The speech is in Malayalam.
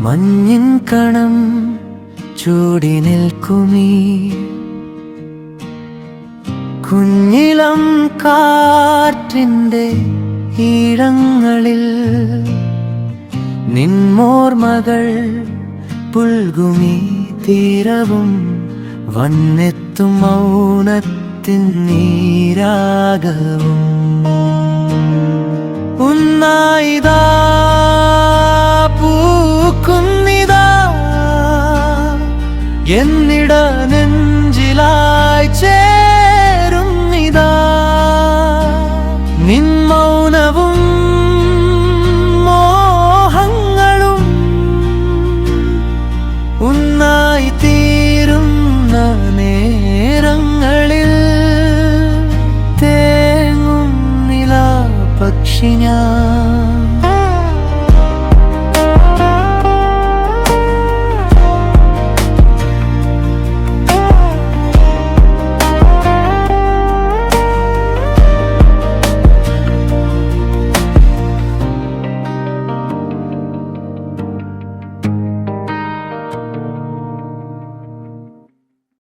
മഞ്ഞിൻ കണം ചൂടി നിൽക്കുമീ കുഞ്ഞിളം കാറ്റിൻ്റെ ഈഴങ്ങളിൽ നിൻമോർമകൾ പുൽകുമീ തീരവും വന്നെത്തും മൗനത്തിൻ നീരാഗവും ഉന്നായിതാ പൂക്കുന്നിതാ എന്നിട നെഞ്ചിലായി ചേരുന്നിതാ നിൻ മൗനവും മോഹങ്ങളും ഒന്നായി തീരുന്ന നേരങ്ങളിൽ തേങ്ങും നിലാപക്ഷി ഞാൻ